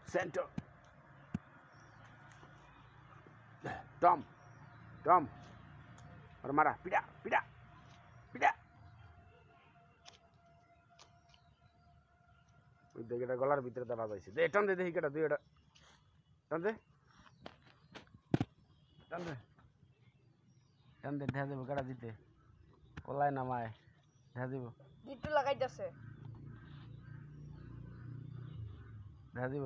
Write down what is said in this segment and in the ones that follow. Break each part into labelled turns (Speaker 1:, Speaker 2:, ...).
Speaker 1: Center. Tom. Mara. Pida. ওই দেখে গলার ভিতরে দাঁড়া যাইছে দে টান দে দেখি কেটা দুই এটা টান দে দেখা যাবো কেটা দিতে ওলাই নামায় দেখা দিব
Speaker 2: দিতে লাগাইতেছে
Speaker 1: দেখা দিব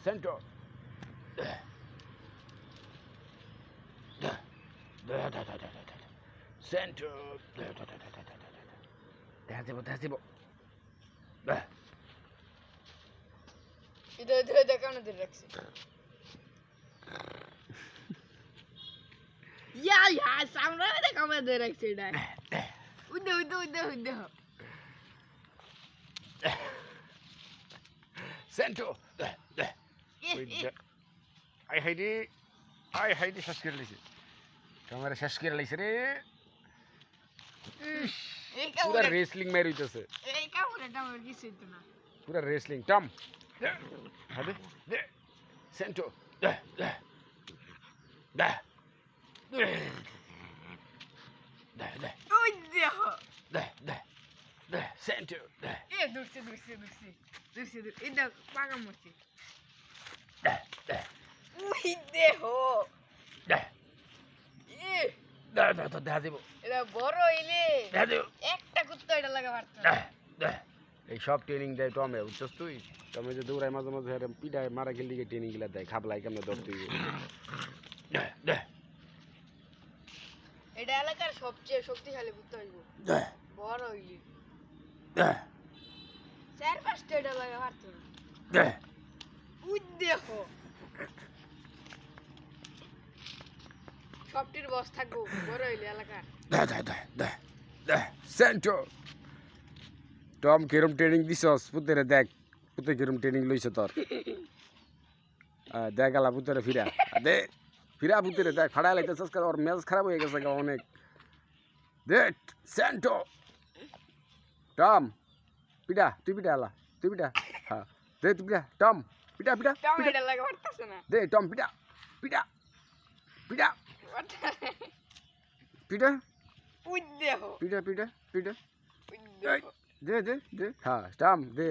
Speaker 1: Center. Center. দেখা দিব
Speaker 2: এটা কেন দিয়ে রাখছি ইয়া সামনে দেখা মে দিয়ে রাখছি এটা উদ্দে
Speaker 1: Center. I hate it. শেষ করে লাইছে রে পুরা রেসলিং মেরে হইতেছে
Speaker 2: এই কামড়টা আমার কিছু হইতো না
Speaker 1: পুরা রেসলিং টম হাদে দে সেন্টো
Speaker 2: ওই দেখো
Speaker 1: সেন্টো
Speaker 2: এ দূরছে এটা পাগা মরছি ওই দেখো
Speaker 1: দেখা দিব
Speaker 2: এটা বড় হইলে একটা কুত্তা এটা লাগা পারতো
Speaker 1: এই সব ট্রেনিং দেয় টমে বুঝছস তুই টমে যে দৌড়ায় মাঝে মাঝে পিডায় মারা খেলে দিকে ট্রেনিং গুলা দেয় খাবলাই কেমন ধরতে
Speaker 2: এটা এলাকার সবচেয়ে শক্তিশালী কুত্তা হইব বড় হইলে চার পাঁচটা এটা লাগা পারতো না ওই দেখো সবটির বস থাকবো বড় হইলে এলাকার
Speaker 1: সেন্টো টম কিরম ট্রেনিং দিছস পুতেরে দেখ পুতে কিরম ট্রেনিং লইছে তোর দেখ গেলা পুতেরে ফিরা পুতেরে দেখ ফাড়া লাইতেছস ওর মেজাজ খারাপ হয়ে গেছে অনেক দেখ সেন্টো টম পিটা তুই হ্যাঁ দে তুই পিটা টম পিটা
Speaker 2: এটা লাগা পারতাছ না
Speaker 1: দে টম পিটা
Speaker 2: ওই দেখো
Speaker 1: পিটা দে হ্যাঁ টম দে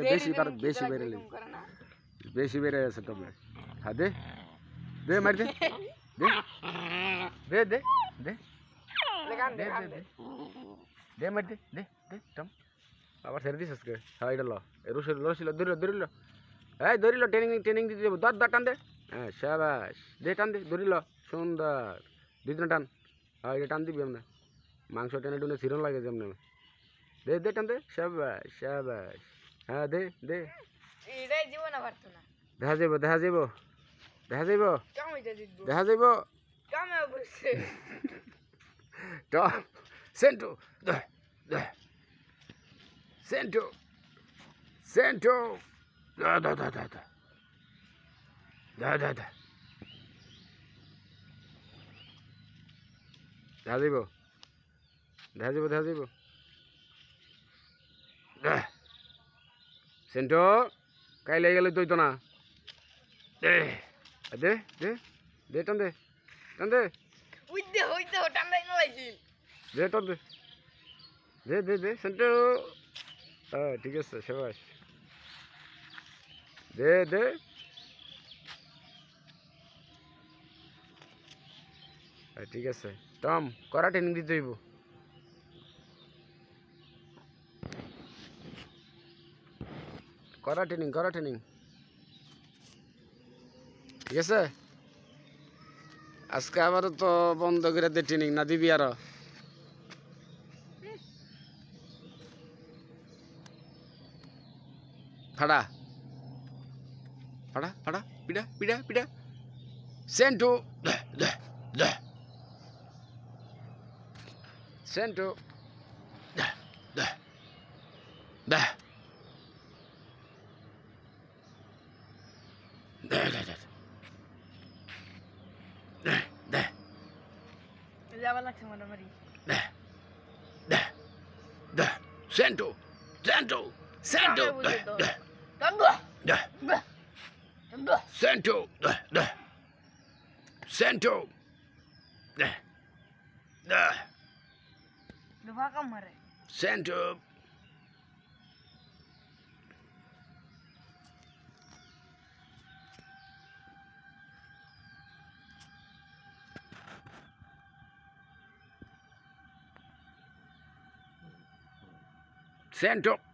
Speaker 1: বেশি বেড়ে আছে টম হ্যাঁ দে মার দে মার দে টম আবার ছেড়ে দিস আজকে হ্যাঁ এটা রসিল ধরিল ট্রেনিং দিতে দেবো টান দে হ্যাঁ শাবাশ দে টান দে ধরিল সুন্দর দুই টান হ্যাঁ এটা টান দিবি আমরা মাংস টেনে ছিরন লাগে যেমন দে টান দে শাবাশ হ্যাঁ দে
Speaker 2: এটাই জীবন পারতো না
Speaker 1: দেখা যাইব
Speaker 2: কামে বসে
Speaker 1: টম সেন্টো দা দেখা যাইব সেন্টো কাই লেগে গেলে তুই তো না দে টান দে
Speaker 2: ওই দেখো টান্দাই নলাইছিল
Speaker 1: দে টান দে সেন্টো হ্যাঁ ঠিক আছে শাবাশ দে ঠিক আছে টম করা ট্রেনিং দিতে হইব করা ট্রেনিং ঠিক আছে আজকে আবার তো বন্ধ করে দে ট্রেনিং না দিবি আর ফাড়া পিডা সেন্টো সেন্টো
Speaker 2: আমরা মারি
Speaker 1: Santo, Santo, Santo, Santo, Santo,
Speaker 2: ফাঁকা মারে
Speaker 1: Santo. Santo.